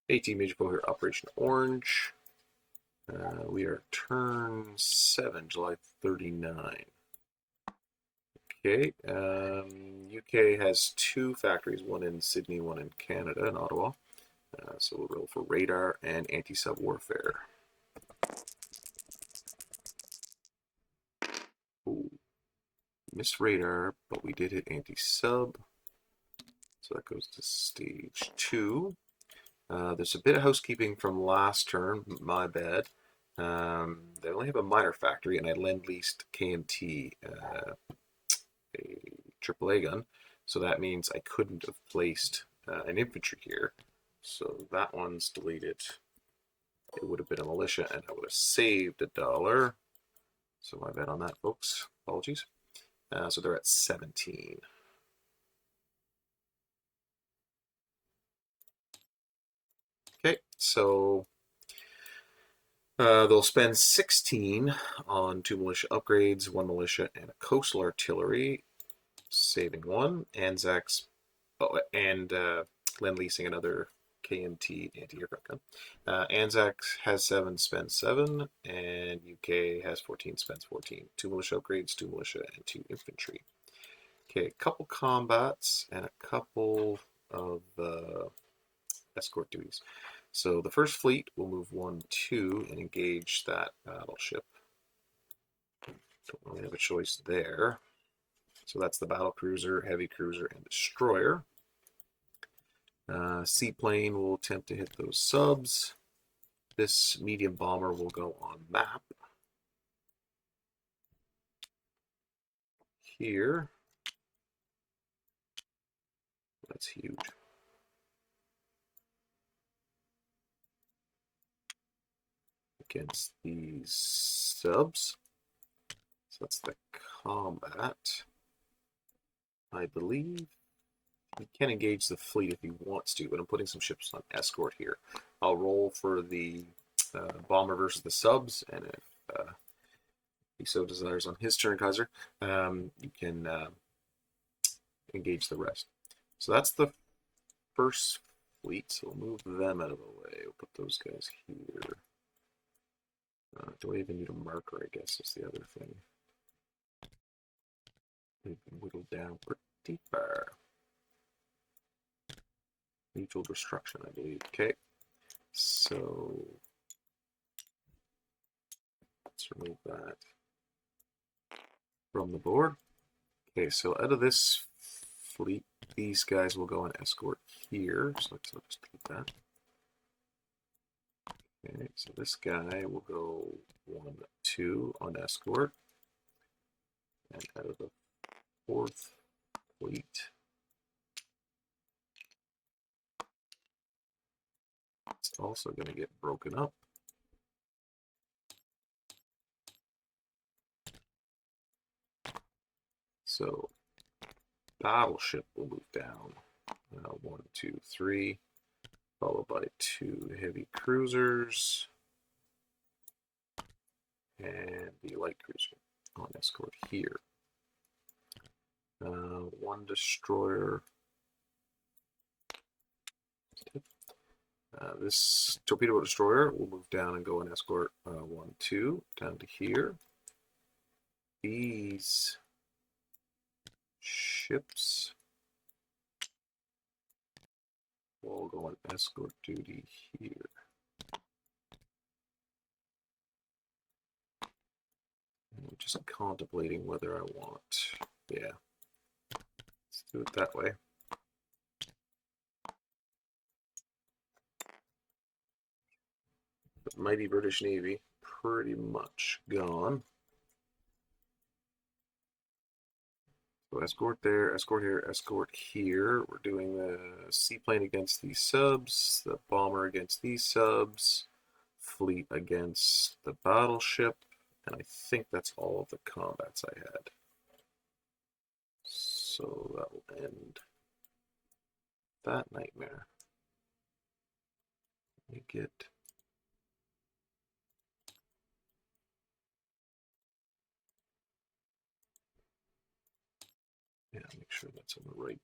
AT Major Foe here, Operation Orange. We are turn 7, July 39. Okay, UK has two factories, one in Sydney, one in Canada, in Ottawa. So we'll roll for radar and anti-sub warfare. Ooh, missed radar, but we did hit anti-sub. So that goes to stage 2. There's a bit of housekeeping from last turn, my bad. They only have a minor factory, and I lend-leased KMT, a AAA gun. So that means I couldn't have placed an infantry here. So that one's deleted. It would have been a militia, and I would have saved $1. So my bad on that, folks. Apologies. So they're at 17. Okay, so they'll spend 16 on 2 militia upgrades, 1 militia, and a coastal artillery, saving 1. Anzac's, and lend-leasing another KMT anti-aircraft gun. Anzac has 7, spends 7, and UK has 14, spends 14. 2 militia upgrades, 2 militia, and 2 infantry. Okay, a couple combats and a couple of escort duties. So the first fleet will move 1, 2 and engage that battleship. Don't really have a choice there. So that's the battle cruiser, heavy cruiser, and destroyer. Seaplane will attempt to hit those subs. This medium bomber will go on map. Here. That's huge. Against these subs. So that's the combat. I believe he can engage the fleet if he wants to, but I'm putting some ships on escort here. I'll roll for the bomber versus the subs, and if he so desires on his turn, Kaiser, you can engage the rest. So that's the first fleet, so we'll move them out of the way. We'll put those guys here. Do I even need a marker, I guess, is the other thing. They've been whittled down pretty far. Mutual destruction, I believe. Okay, so let's remove that from the board. Okay, so out of this fleet, these guys will go on escort here. So let's just keep that. Okay, so this guy will go 1, 2 on escort. And out of the fourth fleet, it's also going to get broken up. So battleship will move down. 1, 2, 3, followed by 2 heavy cruisers and the light cruiser on escort here. 1 destroyer. This torpedo destroyer will move down and go and escort 1, 2 down to here. These ships will go on escort duty here. I'm just contemplating whether I want, yeah, let's do it that way. The mighty British Navy, pretty much gone. So escort there, escort here, escort here. We're doing the seaplane against these subs, the bomber against these subs, fleet against the battleship, and I think that's all of the combats I had. So that will end that nightmare. Let me get... Yeah, make sure that's on the right.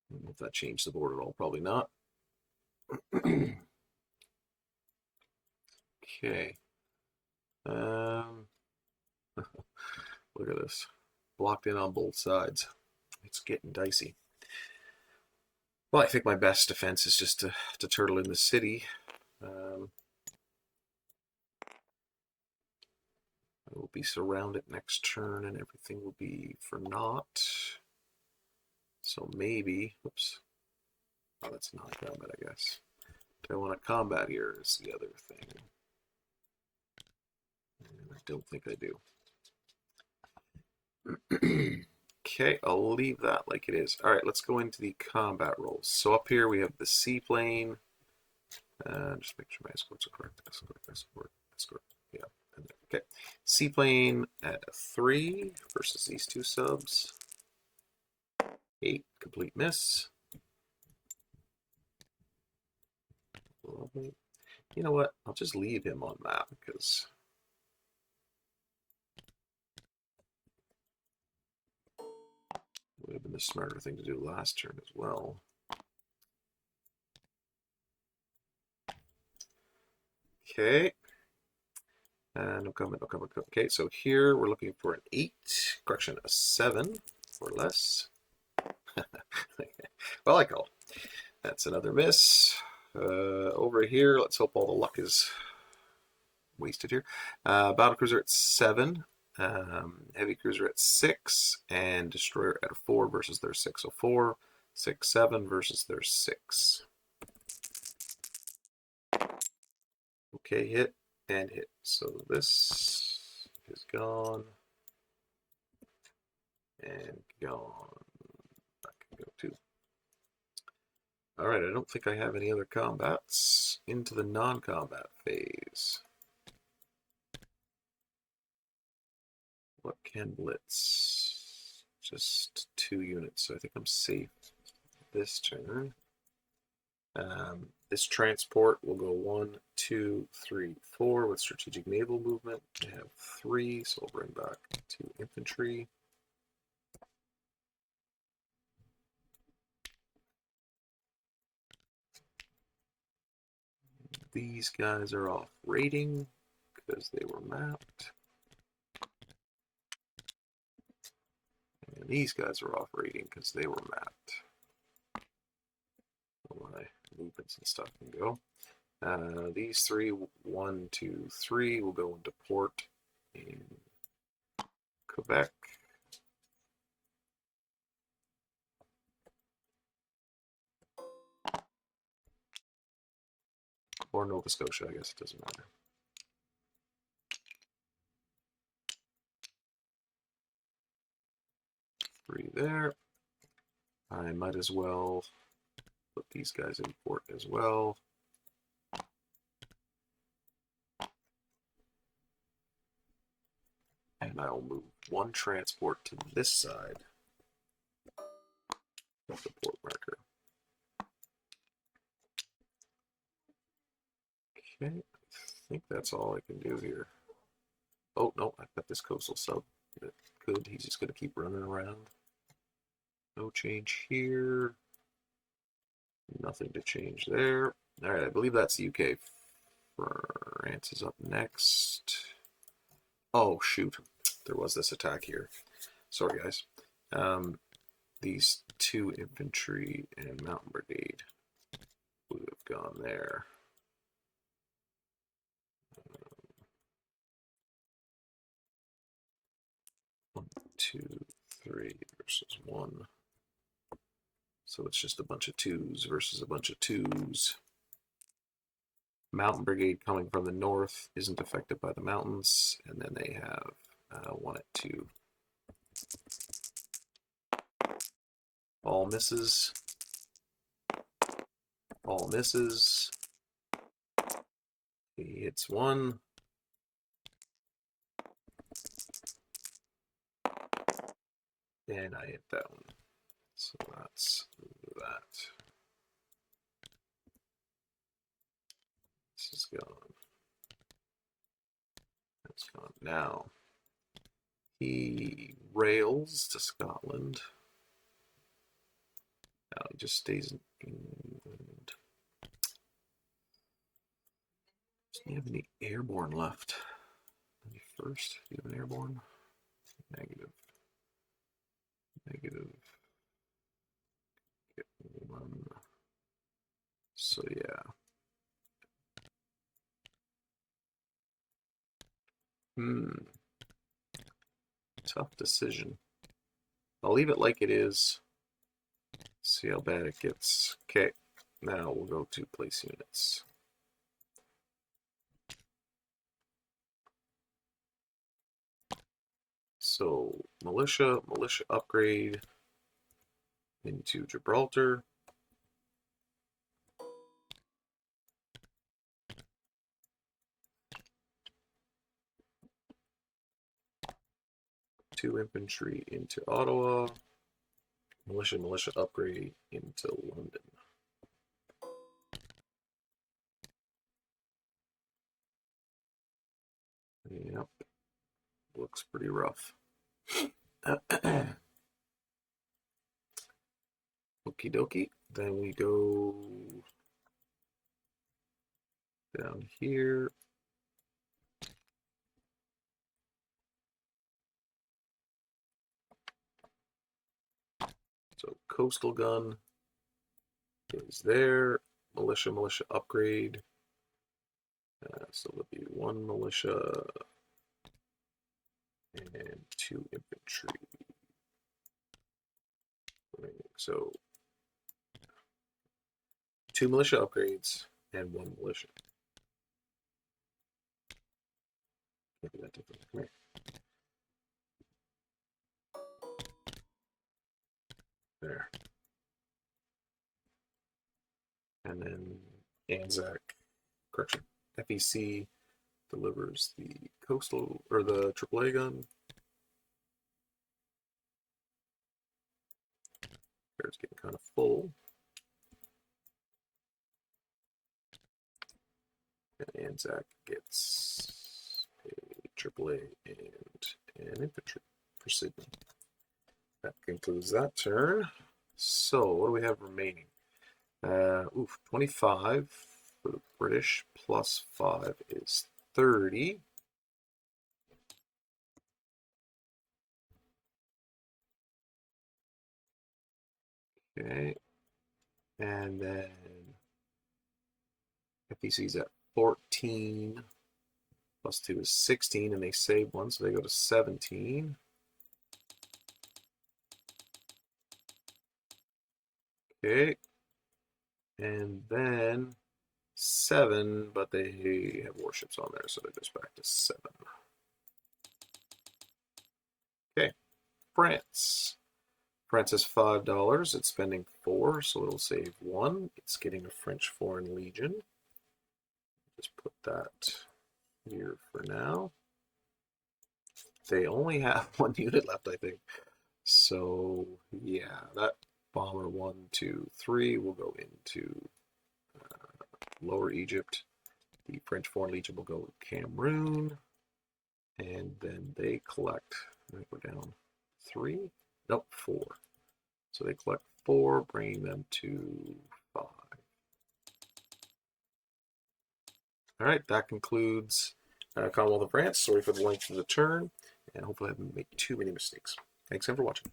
I don't know if that changed the board at all. Probably not. Okay. Um, Look at this. Blocked in on both sides. It's getting dicey. Well, I think my best defense is just to turtle in the city. I will be surrounded next turn and everything will be for naught. So maybe, oops. Oh, that's not combat, I guess. Do I want to combat here is the other thing. I don't think I do. Okay, I'll leave that like it is. All right, let's go into the combat rolls. So up here we have the seaplane. Just make sure my escorts are correct. Escort. Yeah. Okay. Seaplane at 3 versus these two subs. 8, complete miss. Lovely. You know what? I'll just leave him on map because it would have been the smarter thing to do last turn as well. Okay. No comment, no comment. Okay, so here we're looking for an 8, correction, a 7 or less. Well, I called. That's another miss. Over here, let's hope all the luck is wasted here. Battlecruiser at 7, heavy cruiser at 6, and destroyer at 4 versus their 6. So 4, 6, 7 versus their 6. Okay, hit and hit. So this is gone and gone. That can go too. All right, I don't think I have any other combats. Into the non-combat phase. What can blitz? Just 2 units, so I think I'm safe this turn. This transport will go 1, 2, 3, 4 with strategic naval movement. I have 3, so I'll bring back 2 infantry. These guys are off rating because they were mapped. And these guys are off rating because they were mapped. All my movements and stuff can go. These 3, 1, 2, 3 will go into port in Quebec. Or Nova Scotia, I guess it doesn't matter. Three there. I might as well put these guys in port as well. And I'll move 1 transport to this side of the port marker. Okay, I think that's all I can do here. Oh, no, I've got this coastal sub. Good, he's just going to keep running around. No change here. Nothing to change there. All right, I believe that's the UK. France is up next. Oh, shoot. There was this attack here. Sorry, guys. These 2 infantry and mountain brigade would have gone there. 1, 2, 3 versus 1. So it's just a bunch of 2s versus a bunch of 2s. Mountain brigade coming from the north isn't affected by the mountains, and then they have 1 at 2. All misses. All misses. He hits 1. And I hit that one. So that's that. This is gone. That's gone. Now, he rails to Scotland. Now he just stays in England. Do you have any airborne left? Any first? Do you have an airborne? Negative. Negative. Get one. So yeah. Tough decision. I'll leave it like it is. See how bad it gets. Okay. Now we'll go to place units. So militia upgrade into Gibraltar. Two infantry into Ottawa. Militia upgrade into London. Yep. Looks pretty rough. Okie dokie. Then we go down here. So coastal gun is there. Militia upgrade. So there'll be one militia and two infantry. So two militia upgrades and one militia. Can't do that differently. Come here. There. And then Anzac, correction, FEC delivers the coastal, or the AAA gun. It's getting kind of full. And Anzac gets a AAA and an infantry precision. That concludes that turn. So what do we have remaining? 25 for the British plus 5 is 30. Okay. And then FPC's at 14. Plus 2 is 16, and they save one, so they go to 17. Okay. And then 7, but they have warships on there, so it goes back to 7. Okay. France. France is $5. It's spending 4, so it'll save 1. It's getting a French Foreign Legion. Just put that here for now. They only have 1 unit left, I think. So yeah, that bomber 1, 2, 3 will go into Lower Egypt. The French Foreign Legion will go to Cameroon, and then they collect. I think we're down 3. Nope, 4. So they collect 4, bringing them to 5. All right, that concludes Commonwealth of France. Sorry for the length of the turn, and hopefully I haven't made too many mistakes. Thanks again for watching.